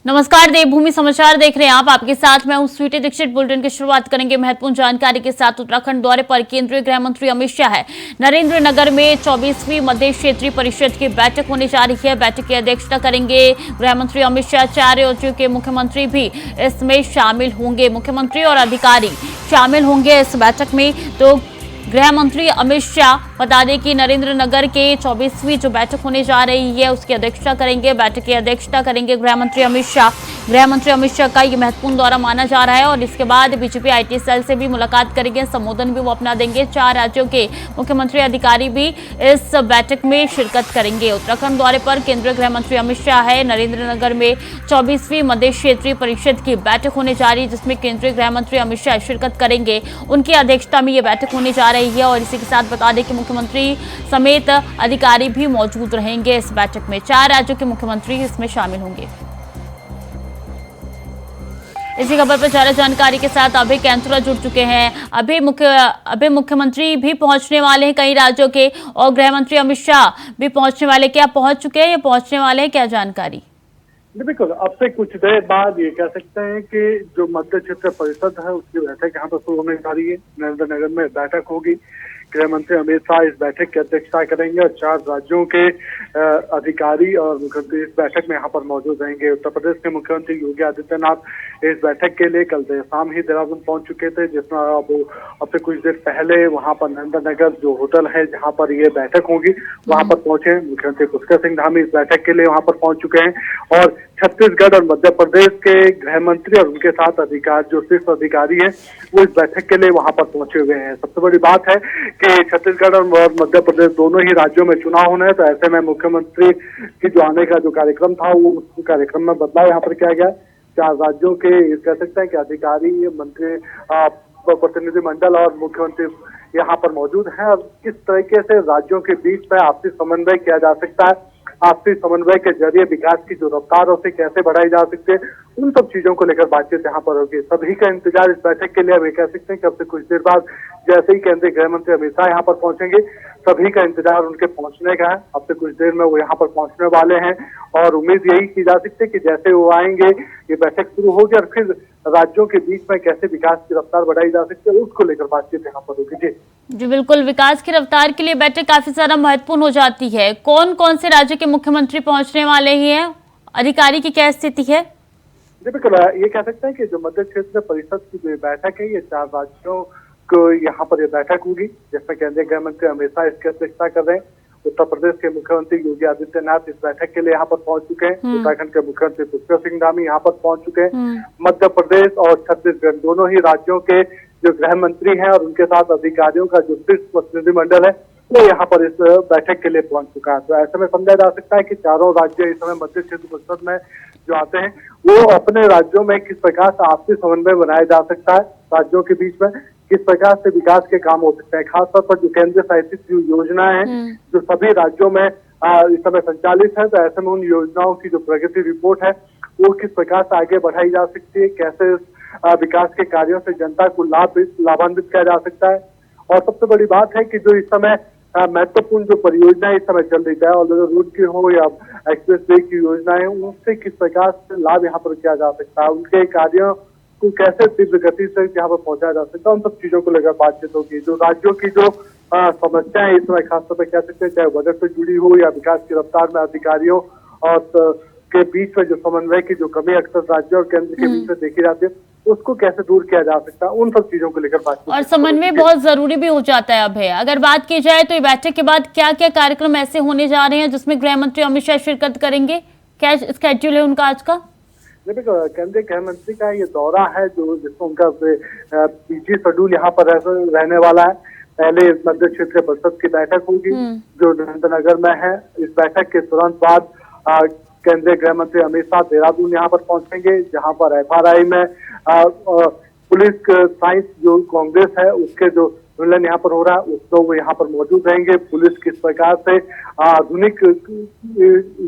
नमस्कार, देवभूमि समाचार देख रहे हैं आप। आपके साथ मैं हूं स्वीटी दीक्षित। बुलेटिन की शुरुआत करेंगे महत्वपूर्ण जानकारी के साथ। उत्तराखंड दौरे पर केंद्रीय गृह मंत्री अमित शाह है। नरेंद्र नगर में 24वीं मध्य क्षेत्रीय परिषद की बैठक होने जा रही है। बैठक की अध्यक्षता करेंगे गृह मंत्री अमित शाह। 4 राज्यों के मुख्यमंत्री भी इसमें शामिल होंगे। मुख्यमंत्री और अधिकारी शामिल होंगे इस बैठक में। तो गृह मंत्री अमित शाह बता दें कि नरेंद्र नगर के 24वीं जो बैठक होने जा रही है उसकी अध्यक्षता करेंगे। बैठक की अध्यक्षता करेंगे गृह मंत्री अमित शाह। गृह मंत्री अमित शाह का ये महत्वपूर्ण दौरा माना जा रहा है और इसके बाद बीजेपी आईटी सेल से भी मुलाकात करेंगे। संबोधन भी वो अपना देंगे। 4 राज्यों के मुख्यमंत्री अधिकारी भी इस बैठक में शिरकत करेंगे। उत्तराखंड दौरे पर केंद्रीय गृह मंत्री अमित शाह है। नरेंद्र नगर में 24वीं मध्य क्षेत्रीय परिषद की बैठक होने जा रही है जिसमें केंद्रीय गृह मंत्री अमित शाह शिरकत करेंगे। उनकी अध्यक्षता में ये बैठक होने जा रही है और इसी के साथ बता दें कि मुख्यमंत्री समेत अधिकारी भी मौजूद रहेंगे इस बैठक में। 4 राज्यों के मुख्यमंत्री इसमें शामिल होंगे। इसी खबर पर ज्यादा जानकारी के साथ अभय कैंथुरा जुड़ चुके हैं। अभय मुख्यमंत्री भी पहुंचने वाले हैं कई राज्यों के और गृह मंत्री अमित शाह भी पहुंचने वाले। क्या पहुंच चुके हैं या पहुंचने वाले हैं, क्या जानकारी? बिल्कुल, अब से कुछ देर बाद ये कह सकते हैं कि जो मध्य क्षेत्र परिषद है उसकी बैठक यहाँ पर शुरू होने जा रही है। नरेंद्र नगर में बैठक होगी। गृह मंत्री अमित शाह इस बैठक की अध्यक्षता करेंगे और 4 राज्यों के अधिकारी और मुख्यमंत्री इस बैठक में यहाँ पर मौजूद रहेंगे। उत्तर प्रदेश के मुख्यमंत्री योगी आदित्यनाथ इस बैठक के लिए कल देर शाम ही देहरादून पहुंच चुके थे, जिसमें अब से कुछ देर पहले वहां पर नरेंद्र नगर जो होटल है जहां पर ये बैठक होगी वहां पर पहुंचे। मुख्यमंत्री पुष्कर सिंह धामी इस बैठक के लिए वहां पर पहुंच चुके हैं और छत्तीसगढ़ और मध्य प्रदेश के गृह मंत्री और उनके साथ जो शीर्ष अधिकारी है वो इस बैठक के लिए वहां पर पहुंचे हुए हैं। सबसे बड़ी बात है कि छत्तीसगढ़ और मध्य प्रदेश दोनों ही राज्यों में चुनाव होना है, तो ऐसे में मुख्यमंत्री की जो आने का जो कार्यक्रम था वो उस कार्यक्रम में बदलाव यहाँ पर किया गया। 4 राज्यों के कह सकते हैं कि अधिकारी, मंत्री, प्रतिनिधिमंडल और मुख्यमंत्री यहाँ पर मौजूद हैं और किस तरीके से राज्यों के बीच में आपसी समन्वय किया जा सकता है, आपसी समन्वय के जरिए विकास की जो रफ्तार उसे कैसे बढ़ाई जा सकती है, उन सब चीजों को लेकर बातचीत यहाँ पर होगी। सभी का इंतजार इस बैठक के लिए, वे कह सकते हैं कि अब से कुछ देर बाद जैसे ही केंद्रीय गृह मंत्री अमित शाह यहाँ पर पहुंचेंगे सभी का इंतजार उनके पहुंचने का है। अब से कुछ देर में वो यहाँ पर पहुंचने वाले हैं और उम्मीद यही की जा सकती है कि जैसे वो आएंगे ये बैठक शुरू होगी और फिर राज्यों के बीच में कैसे विकास की रफ्तार बढ़ाई जा सकती है उसको लेकर बातचीत यहाँ पर होगी। जी बिल्कुल, विकास की रफ्तार के लिए बैठक काफी ज्यादा महत्वपूर्ण हो जाती है। कौन कौन से राज्य के मुख्यमंत्री पहुंचने वाले ही हैं, अधिकारी की क्या स्थिति है? बिल्कुल, ये कह सकते हैं कि जो मध्य क्षेत्र परिषद की जो बैठक है ये 4 राज्यों को यहाँ पर ये बैठक होगी जिसमें केंद्रीय गृह मंत्री अमित शाह इसकी अध्यक्षता कर रहे हैं। उत्तर प्रदेश के मुख्यमंत्री योगी आदित्यनाथ इस बैठक के लिए यहाँ पर पहुंच चुके हैं। उत्तराखंड के मुख्यमंत्री पुष्कर सिंह धामी यहाँ पर पहुंच चुके हैं। मध्य प्रदेश और छत्तीसगढ़ दोनों ही राज्यों के जो गृह मंत्री हैं और उनके साथ अधिकारियों का जो शीर्ष प्रतिनिधिमंडल है वो यहाँ पर इस बैठक के लिए पहुंच चुका है। तो ऐसे में समझा जा सकता है कि 4 राज्य इस समय मध्य क्षेत्र परिषद में जो आते हैं वो अपने राज्यों में किस प्रकार से आपसी समन्वय बनाया जा सकता है, राज्यों के बीच में किस प्रकार से विकास के काम हो सकते हैं, खासतौर पर जो केंद्र शासित योजनाएं हैं जो सभी राज्यों में इस समय संचालित है, तो ऐसे में उन योजनाओं की जो प्रगति रिपोर्ट है वो किस प्रकार से आगे बढ़ाई जा सकती है, कैसे विकास के कार्यों से जनता को लाभान्वित किया जा सकता है। और सबसे बड़ी बात है कि जो इस समय महत्वपूर्ण जो परियोजनाएं इस समय चल रही है और रोड की हो या एक्सप्रेस वे की योजनाएं, उनसे किस प्रकार से लाभ यहाँ पर किया जा सकता है, उनके कार्यों को कैसे तीव्र गति से यहाँ पर पहुंचाया जा सकता है, उन सब चीजों को लेकर बातचीत होगी। जो राज्यों की जो समस्याएं इस समय खासतौर पर कह सकते हैं, चाहे बजट से जुड़ी हो या विकास की रफ्तार में अधिकारियों और के बीच में जो समन्वय की जो कमी अक्सर राज्य और केंद्र के बीच में देखी जाती है उसको कैसे दूर किया जा सकता है, उन सब चीजों को लेकर बातचीत। और समन्वय बहुत जरूरी भी हो जाता है। अब है अगर बात की जाए तो ये बैठक के बाद क्या क्या कार्यक्रम ऐसे होने जा रहे हैं जिसमें गृह मंत्री अमित शाह शिरकत करेंगे, क्या स्केड्यूल है उनका आज का? केंद्रीय गृह मंत्री का ये दौरा है जो जिसमें उनका पीजी शेड्यूल यहाँ पर रहने वाला है। पहले मध्य क्षेत्रीय परिषद की बैठक होगी जो नरेंद्र नगर में है। इस बैठक के तुरंत बाद केंद्रीय गृह मंत्री अमित शाह देहरादून यहाँ पर पहुंचेंगे जहां पर FRI में पुलिस साइंस जो कांग्रेस है उसके जो सम्मेलन यहाँ पर हो रहा है उसको वो यहाँ पर मौजूद रहेंगे। पुलिस किस प्रकार से आधुनिक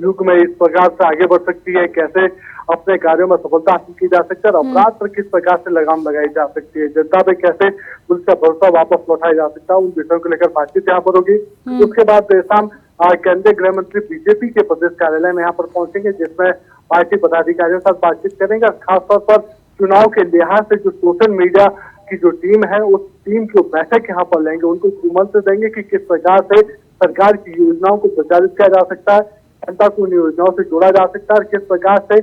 युग में इस प्रकार से आगे बढ़ सकती है, कैसे अपने कार्यों में सफलता हासिल की जा सकती है और अपराध पर किस प्रकार से लगाम लगाई जा सकती है, जनता पे कैसे पुलिस का भरोसा वापस लौटाया जा सकता है, उन विषयों को लेकर बातचीत यहाँ पर होगी। उसके बाद देर शाम केंद्रीय गृह मंत्री बीजेपी के प्रदेश कार्यालय में यहाँ पर पहुंचेंगे जिसमें पार्टी पदाधिकारियों के साथ बातचीत करेंगे। खासतौर पर चुनाव के लिहाज से जो सोशल मीडिया की जो टीम है, उस टीम की बैठक यहाँ पर लेंगे, उनको सुमंत्र देंगे कि किस प्रकार से सरकार की योजनाओं को प्रचारित किया जा सकता है, जनता को उन योजनाओं से जोड़ा जा सकता है और किस प्रकार से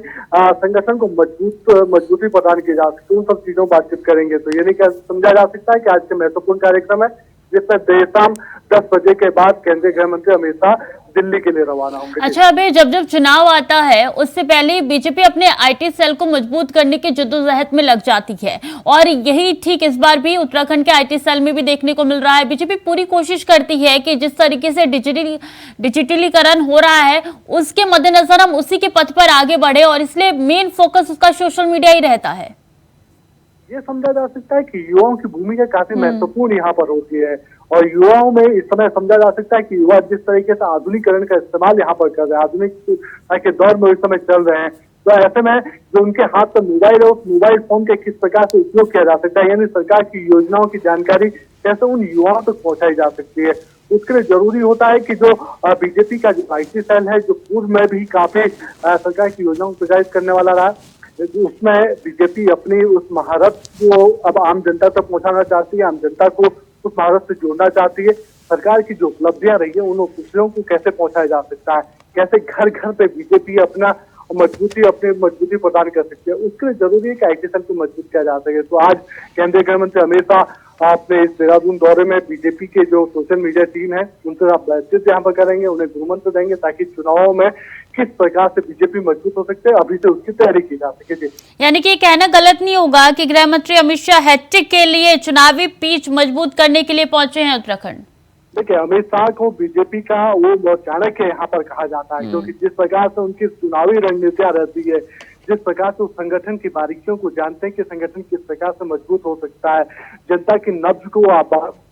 संगठन को मजबूती प्रदान की जा सकती है, उन सब चीजों पर बातचीत करेंगे। तो ये नहीं कह समझा जा सकता है कि आज के महत्वपूर्ण कार्यक्रम है, जिसमें देर शाम 10 बजे के बाद केंद्रीय गृह मंत्री अमित शाह दिल्ली के लिए रवाना होंगे। अच्छा, अभी जब जब चुनाव आता है उससे पहले बीजेपी अपने आईटी सेल को मजबूत करने की जद्दोजहद में लग जाती है और यही ठीक इस बार भी उत्तराखंड के आईटी सेल में भी देखने को मिल रहा है। बीजेपी पूरी कोशिश करती है कि जिस तरीके से डिजिटलीकरण हो रहा है उसके मद्देनजर हम उसी के पथ पर आगे बढ़े और इसलिए मेन फोकस उसका सोशल मीडिया ही रहता है। ये समझा जा सकता है कि युवाओं की भूमिका काफी महत्वपूर्ण यहाँ पर होती है और युवाओं में इस समय समझा जा सकता है कि युवा जिस तरीके से आधुनिकीकरण का इस्तेमाल यहाँ पर कर रहे हैं, आधुनिक के दौर में इस समय चल रहे हैं, तो ऐसे में जो उनके हाथ में मोबाइल है उस मोबाइल फोन के किस प्रकार से उपयोग किया जा सकता है, यानी सरकार की योजनाओं की जानकारी कैसे उन युवाओं तक पहुंचाई जा सकती है। उसके लिए जरूरी होता है कि जो बीजेपी का जो आईटी सेल है, जो पूर्व में भी काफी सरकार की योजनाओं को प्रचारित करने वाला रहा, उसमें बीजेपी अपनी उस महारत को अब आम जनता तक पहुंचाना चाहती है, आम जनता को उस महारत से जोड़ना चाहती है। सरकार की जो उपलब्धियां रही है उन उपलब्धियों को कैसे पहुंचाया जा सकता है, कैसे घर घर पे बीजेपी अपनी मजबूती प्रदान कर सकती है, उसके लिए जरूरी है कि आईटी सेल को मजबूत किया जा सके। तो आज केंद्रीय गृह मंत्री अमित शाह अपने इस देहरादून दौरे में बीजेपी के जो सोशल मीडिया टीम है उनसे आप बातचीत यहाँ पर करेंगे, उन्हें गुरुमंत्र देंगे ताकि चुनावों में किस प्रकार से बीजेपी मजबूत हो सकते हैं, अभी से उसकी तैयारी की जा सके। जी, यानी कि कहना गलत नहीं होगा कि गृह मंत्री अमित शाह हैट्रिक के लिए चुनावी पिच मजबूत करने के लिए पहुंचे हैं उत्तराखंड। देखिए, अमित शाह को बीजेपी का वो चाणक्य यहाँ पर कहा जाता है, क्योंकि जिस प्रकार से उनकी चुनावी रणनीतियां रहती है, जिस प्रकार से उस संगठन की बारीकियों को जानते हैं कि संगठन किस प्रकार से मजबूत हो सकता है, जनता की नब्ज को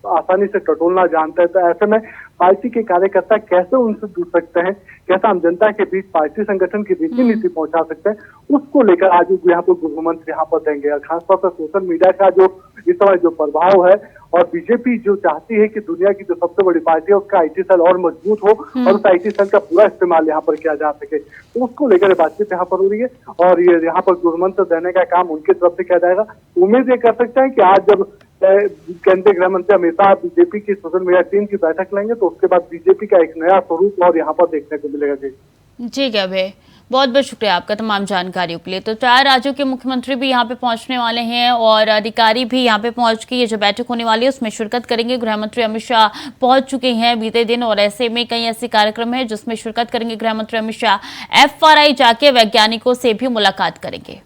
आसानी से टटोलना जानते हैं, तो ऐसे में पार्टी के कार्यकर्ता कैसे उनसे जुड़ सकते हैं, कैसे हम जनता के बीच पार्टी संगठन की रीति नीति पहुंचा सकते हैं, उसको लेकर आज यहाँ पर गृहमंत्री यहाँ पर देंगे। खासतौर पर सोशल मीडिया का जो इस समय जो प्रभाव है और बीजेपी जो चाहती है कि दुनिया की जो सबसे बड़ी पार्टी है उसका आईटी सेल और मजबूत हो और उस आईटी सेल का पूरा इस्तेमाल यहाँ पर किया जा सके, तो उसको लेकर बातचीत यहाँ पर हो रही है और ये यहाँ पर गृहमंत्री देने का काम उनकी तरफ से किया जाएगा। उम्मीद ये कर सकते हैं कि आज जब केंद्रीय गृह मंत्री अमित शाह बीजेपी की सोशल मीडिया टीम की बैठक लेंगे तो उसके बाद बीजेपी का एक नया स्वरूप और यहाँ पर देखने को मिलेगा। ठीक है भाई, बहुत बहुत शुक्रिया आपका तमाम जानकारियों के लिए। तो 4 राज्यों के मुख्यमंत्री भी यहाँ पे पहुंचने वाले हैं और अधिकारी भी यहाँ पे पहुंच के ये जो बैठक होने वाली है उसमें शिरकत करेंगे। गृह मंत्री अमित शाह पहुंच चुके हैं बीते दिन और ऐसे में कई ऐसे कार्यक्रम है जिसमें शिरकत करेंगे गृह मंत्री अमित शाह। FRI जाके वैज्ञानिकों से भी मुलाकात करेंगे।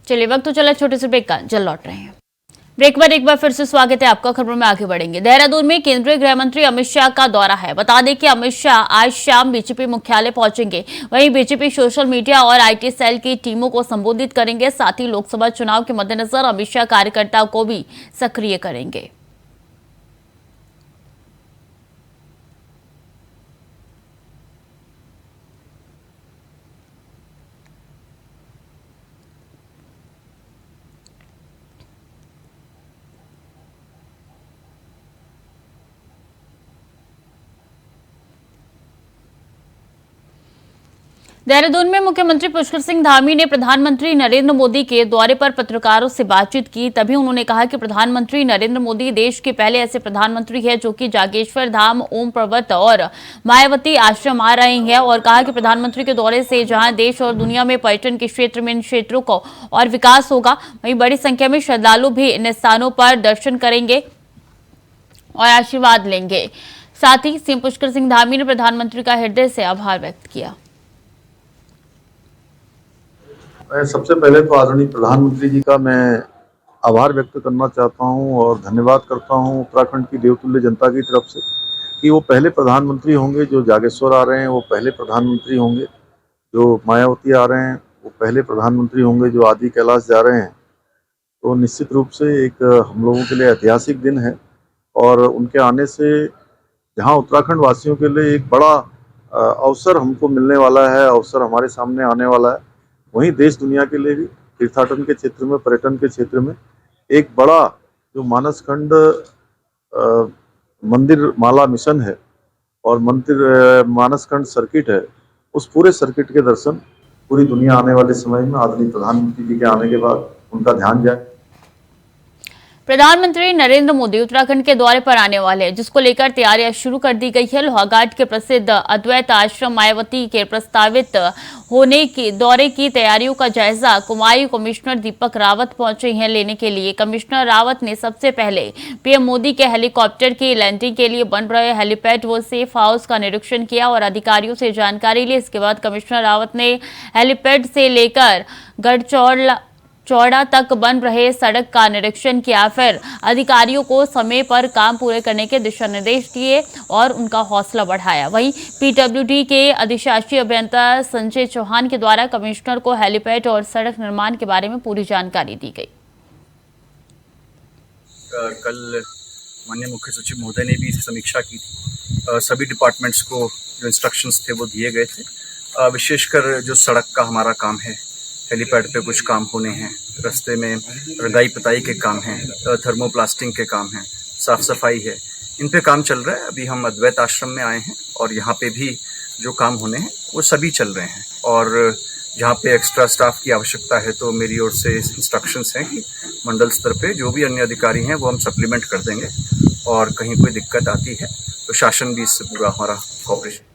चलिए, वक्त तो चला छोटे से ब्रेक का, जल्द लौट रहे हैं। ब्रेक पर एक बार फिर से स्वागत है आपका। खबरों में आगे बढ़ेंगे। देहरादून में केंद्रीय गृह मंत्री अमित शाह का दौरा है। बता दें कि अमित शाह आज शाम बीजेपी मुख्यालय पहुंचेंगे, वहीं बीजेपी सोशल मीडिया और आईटी सेल की टीमों को संबोधित करेंगे। साथ ही लोकसभा चुनाव के मद्देनजर अमित शाह कार्यकर्ताओं को भी सक्रिय करेंगे। देहरादून में मुख्यमंत्री पुष्कर सिंह धामी ने प्रधानमंत्री नरेंद्र मोदी के दौरे पर पत्रकारों से बातचीत की। तभी उन्होंने कहा कि प्रधानमंत्री नरेंद्र मोदी देश के पहले ऐसे प्रधानमंत्री हैं जो कि जागेश्वर धाम, ओम पर्वत और मायावती आश्रम आ रहे हैं और कहा कि प्रधानमंत्री के दौरे से जहां देश और दुनिया में पर्यटन के क्षेत्र में इन क्षेत्रों को और विकास होगा, वहीं बड़ी संख्या में श्रद्धालु भी इन स्थानों पर दर्शन करेंगे और आशीर्वाद लेंगे। साथ ही सीएम पुष्कर सिंह धामी ने प्रधानमंत्री का हृदय से आभार व्यक्त किया। मैं सबसे पहले तो आदरणीय प्रधानमंत्री जी का मैं आभार व्यक्त करना चाहता हूं और धन्यवाद करता हूं उत्तराखंड की देवतुल्य जनता की तरफ से कि वो पहले प्रधानमंत्री होंगे जो जागेश्वर आ रहे हैं, वो पहले प्रधानमंत्री होंगे जो मायावती आ रहे हैं, वो पहले प्रधानमंत्री होंगे जो आदि कैलाश जा रहे हैं। तो निश्चित रूप से एक हम लोगों के लिए ऐतिहासिक दिन है और उनके आने से जहाँ उत्तराखंड वासियों के लिए एक बड़ा अवसर हमको मिलने वाला है, अवसर हमारे सामने आने वाला है, वहीं देश दुनिया के लिए भी तीर्थाटन के क्षेत्र में, पर्यटन के क्षेत्र में एक बड़ा जो मानसखंड मंदिर माला मिशन है और मंदिर मानसखंड सर्किट है, उस पूरे सर्किट के दर्शन पूरी दुनिया आने वाले समय में आदरणीय प्रधानमंत्री जी के आने के बाद उनका ध्यान जाए। प्रधानमंत्री नरेंद्र मोदी उत्तराखंड के दौरे पर आने वाले हैं, जिसको लेकर तैयारियां शुरू कर दी गई है। लोहाघाट के प्रसिद्ध अद्वैत आश्रम मायावती के प्रस्तावित होने की दौरे की तैयारियों का जायजा कुमाऊं कमिश्नर दीपक रावत पहुंचे हैं लेने के लिए। कमिश्नर रावत ने सबसे पहले पीएम मोदी के हेलीकॉप्टर की लैंडिंग के लिए बन रहे हेलीपैड व सेफ हाउस का निरीक्षण किया और अधिकारियों से जानकारी ली। इसके बाद कमिश्नर रावत ने हेलीपैड से लेकर चौड़ा तक बन रहे सड़क का निरीक्षण किया। फिर अधिकारियों को समय पर काम पूरे करने के दिशा निर्देश दिए और उनका हौसला बढ़ाया। वहीं पीडब्ल्यूडी के अधिशासी अभियंता संजय चौहान के द्वारा कमिश्नर को हेलीपैड और सड़क निर्माण के बारे में पूरी जानकारी दी गई। कल माननीय मुख्य सचिव महोदय ने भी इसकी समीक्षा की थी। सभी डिपार्टमेंट्स को जो इंस्ट्रक्शंस थे वो दिए गए थे। विशेषकर जो सड़क का हमारा काम है, हेलीपैड पे कुछ काम होने हैं, रास्ते में रंगाई पुताई के काम हैं, थर्मोप्लास्टिंग के काम हैं, साफ सफाई है, इन पे काम चल रहा है। अभी हम अद्वैत आश्रम में आए हैं और यहाँ पे भी जो काम होने हैं वो सभी चल रहे हैं। और जहाँ पे एक्स्ट्रा स्टाफ की आवश्यकता है तो मेरी ओर से इंस्ट्रक्शंस हैं कि मंडल स्तर पे जो भी अन्य अधिकारी हैं वो हम सप्लीमेंट कर देंगे और कहीं कोई दिक्कत आती है तो शासन भी इससे पूरा हमारा कोऑपरेशन।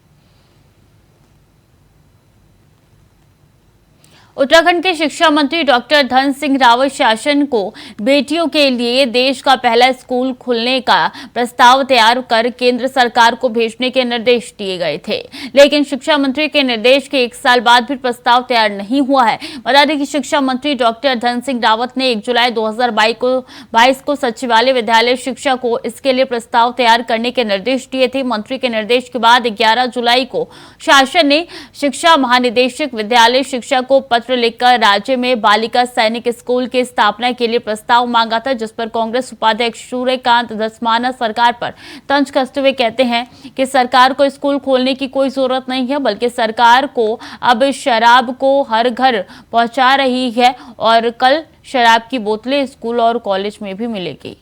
उत्तराखंड के शिक्षा मंत्री डॉक्टर धन सिंह रावत शासन को बेटियों के लिए देश का पहला स्कूल खोलने का प्रस्ताव तैयार कर केंद्र सरकार को भेजने के निर्देश दिए गए थे, लेकिन शिक्षा मंत्री के निर्देश के 1 साल बाद भी प्रस्ताव तैयार नहीं हुआ है। बता दें कि शिक्षा मंत्री डॉक्टर धन सिंह रावत ने 1 जुलाई 2022 को सचिवालय विद्यालय शिक्षा को इसके लिए प्रस्ताव तैयार करने के निर्देश दिए थे। मंत्री के निर्देश के बाद 11 जुलाई को शासन ने शिक्षा महानिदेशक विद्यालय शिक्षा को पत्र लिखकर राज्य में बालिका सैनिक स्कूल की स्थापना के लिए प्रस्ताव मांगा था, जिस पर कांग्रेस उपाध्यक्ष सूर्यकांत धस्माना सरकार पर तंज कसते हुए कहते हैं कि सरकार को स्कूल खोलने की कोई जरूरत नहीं है, बल्कि सरकार को अब शराब को हर घर पहुंचा रही है और कल शराब की बोतलें स्कूल और कॉलेज में भी मिलेगी।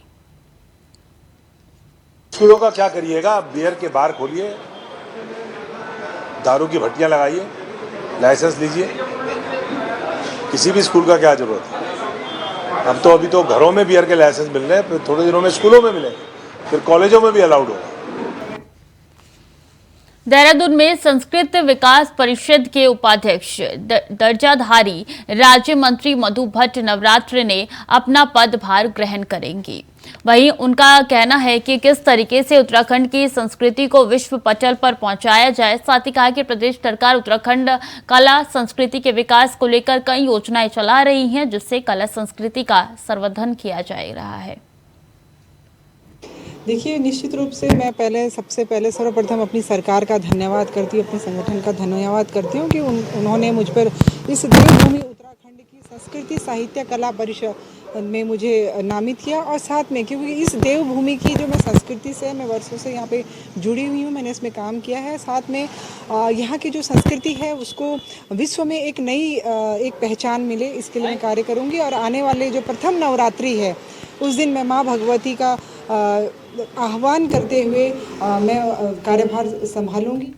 स्कूलों का क्या करिएगा? बियर के बार खोलिए, दारू की भट्टियां लगाइए, लाइसेंस लीजिए। किसी भी स्कूल का क्या जरूरत है? अब तो अभी तो घरों में बियर के लाइसेंस मिल रहे हैं, फिर थोड़े दिनों में स्कूलों में मिलेंगे, फिर कॉलेजों में भी अलाउड होगा। देहरादून में संस्कृत विकास परिषद के उपाध्यक्ष दर्जाधारी राज्य मंत्री मधु भट्ट नवरात्र ने अपना पदभार ग्रहण करेंगी। वहीं उनका कहना है कि किस तरीके से उत्तराखंड की संस्कृति को विश्व पटल पर पहुंचाया जाए। साथ ही कहा कि प्रदेश सरकार उत्तराखंड कला संस्कृति के विकास को लेकर कई योजनाएं चला रही हैं, जिससे कला संस्कृति का संवर्धन किया जा रहा है। देखिए, निश्चित रूप से मैं सबसे पहले सर्वप्रथम अपनी सरकार का धन्यवाद करती हूँ, अपने संगठन का धन्यवाद करती हूँ कि उन्होंने मुझ पर इस देवभूमि उत्तराखंड की संस्कृति साहित्य कला परिषद में मुझे नामित किया। और साथ में क्योंकि इस देवभूमि की जो मैं संस्कृति से मैं वर्षों से यहाँ पे जुड़ी हुई हूँ, मैंने इसमें काम किया है। साथ में यहाँ की जो संस्कृति है उसको विश्व में एक नई एक पहचान मिले, इसके लिए मैं कार्य करूँगी। और आने वाले जो प्रथम नवरात्रि है उस दिन मैं माँ भगवती का आह्वान करते हुए मैं कार्यभार संभालूंगी।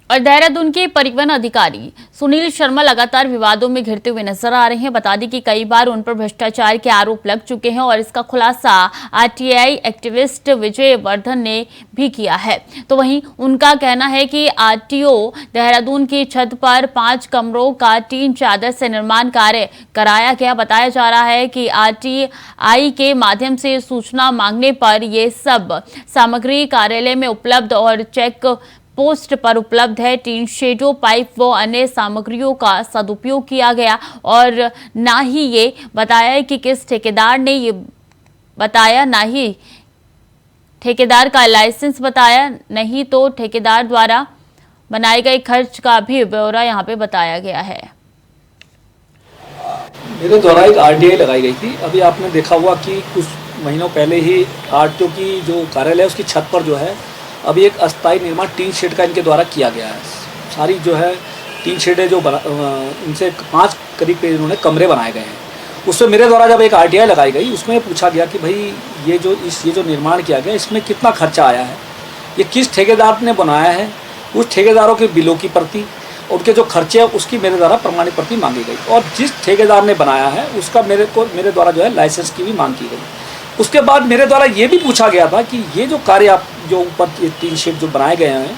और देहरादून के परिवहन अधिकारी सुनील शर्मा लगातार विवादों में घिरते हुए नजर आ रहे हैं। बता दें कि कई बार उन पर भ्रष्टाचार के आरोप लग चुके हैं और इसका खुलासा आरटीआई एक्टिविस्ट विजय वर्धन ने भी किया है। तो वहीं उनका कहना है कि आरटीओ देहरादून की छत पर 5 कमरों का टीन चादर से निर्माण कार्य कराया गया। बताया जा रहा है कि आरटीआई के माध्यम से सूचना मांगने पर ये सब सामग्री कार्यालय में उपलब्ध और चेक पोस्ट पर उपलब्ध है। टीन शेडों, पाइप व अन्य सामग्रियों का सदुपयोग किया गया और ना ही ये बताया कि किस ठेकेदार ने ये बताया, ना ही ठेकेदार का लाइसेंस बताया, नहीं तो ठेकेदार द्वारा बनाए गए खर्च का भी ब्यौरा यहाँ पे बताया गया है। मेरे द्वारा एक आरटीआई लगाई गई थी। अभी आपने देखा हुआ कि कुछ महीनों पहले ही आरटीओ की जो कार्यालय है उसकी छत पर जो है अभी एक अस्थायी निर्माण टीन शेड का इनके द्वारा किया गया है। सारी जो है टीन शेडें जो इनसे 5 करीब इन्होंने कमरे बनाए गए हैं। उसमें मेरे द्वारा जब एक आरटीआई लगाई गई उसमें पूछा गया कि भाई ये जो निर्माण किया गया इसमें कितना खर्चा आया है। ये किस ठेकेदार ने बनाया है, उस ठेकेदारों के बिलों की प्रति, उनके जो खर्चे हैं उसकी मेरे द्वारा प्रमाणित प्रति मांगी गई, और जिस ठेकेदार ने बनाया है उसका मेरे द्वारा जो है लाइसेंस की भी मांग की गई। उसके बाद मेरे द्वारा ये भी पूछा गया था कि ये जो कार्य आप जो ऊपर ये 3 शेड जो बनाए गए हैं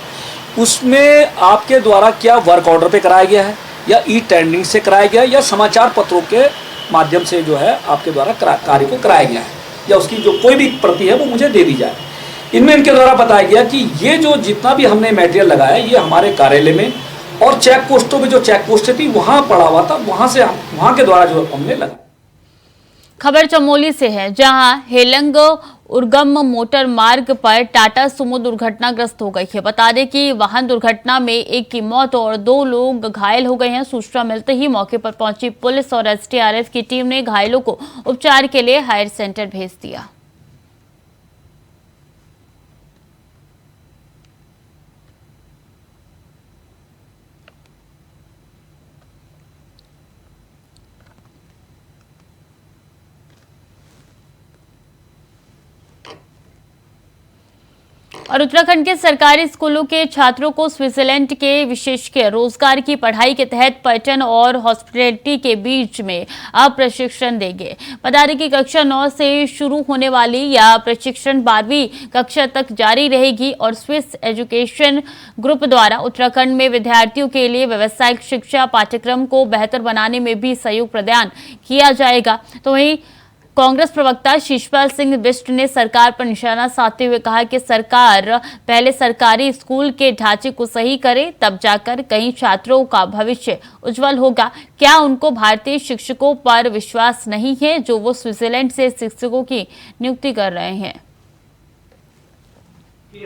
उसमें आपके द्वारा क्या वर्क ऑर्डर पे कराया गया है, या ई टेंडरिंग से कराया गया है, या समाचार पत्रों के माध्यम से जो है आपके द्वारा कार्य को कराया गया है, या उसकी जो कोई भी प्रति है वो मुझे दे दी जाए। इनमें इनके द्वारा बताया गया कि ये जो जितना भी हमने मटेरियल लगाया ये हमारे कार्यालय में और चेक पोस्टों में जो चेक पोस्टें थी वहाँ पड़ा हुआ था, वहाँ के द्वारा जो हमने लगाया। खबर चमोली से है, जहां हेलंग उर्गम मोटर मार्ग पर टाटा सुमो दुर्घटनाग्रस्त हो गई है। बता दें कि वाहन दुर्घटना में एक की मौत और 2 लोग घायल हो गए हैं। सूचना मिलते ही मौके पर पहुंची पुलिस और एसडीआरएफ की टीम ने घायलों को उपचार के लिए हायर सेंटर भेज दिया। और उत्तराखंड के सरकारी स्कूलों के छात्रों को स्विट्जरलैंड के विशेषज्ञ रोजगार की पढ़ाई के तहत पर्यटन और हॉस्पिटैलिटी के बीच में अब प्रशिक्षण देंगे। बता दें कि कक्षा 9 से शुरू होने वाली यह प्रशिक्षण 12वीं कक्षा तक जारी रहेगी और स्विस एजुकेशन ग्रुप द्वारा उत्तराखंड में विद्यार्थियों के लिए व्यावसायिक शिक्षा पाठ्यक्रम को बेहतर बनाने में भी सहयोग प्रदान किया जाएगा। तो वहीं कांग्रेस प्रवक्ता शिशपाल सिंह बिष्ट ने सरकार पर निशाना साधते हुए कहा कि सरकार पहले सरकारी स्कूल के ढांचे को सही करे, तब जाकर कई छात्रों का भविष्य उज्जवल होगा। क्या उनको भारतीय शिक्षकों पर विश्वास नहीं है जो वो स्विट्जरलैंड से शिक्षकों की नियुक्ति कर रहे हैं?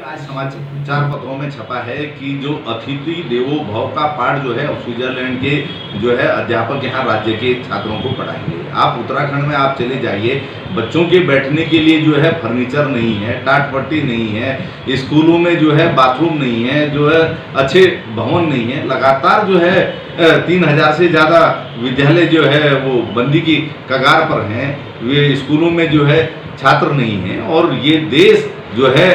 आज समाचार पत्रों में छपा है कि जो अतिथि देवो भव का पाठ जो है स्विट्जरलैंड के जो है अध्यापक यहाँ राज्य के छात्रों को पढ़ाएंगे। आप उत्तराखंड में आप चले जाइए, बच्चों के बैठने के लिए जो है फर्नीचर नहीं है, टाट पट्टी नहीं है, स्कूलों में जो है बाथरूम नहीं है, जो है अच्छे भवन नहीं है। लगातार जो है 3000 से ज़्यादा विद्यालय जो है वो बंदी की कगार पर हैं। वे स्कूलों में जो है छात्र नहीं हैं और ये देश जो है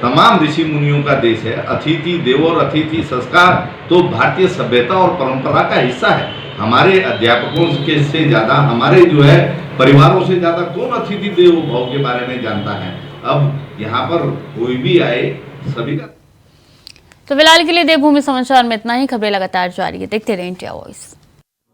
तमाम ऋषि मुनियों का देश है। अतिथि देवो और अतिथि संस्कार तो भारतीय सभ्यता और परंपरा का हिस्सा है। हमारे अध्यापकों के से ज़्यादा, हमारे जो है परिवारों से ज़्यादा कौन अतिथि देवो भव के बारे में जानता है। अब यहाँ पर कोई भी आए, सभी का। तो फिलहाल के लिए देवभूमि समाचार में इतना ही। खबरें लगातार जारी है, देखते रहें इंडिया वॉइस।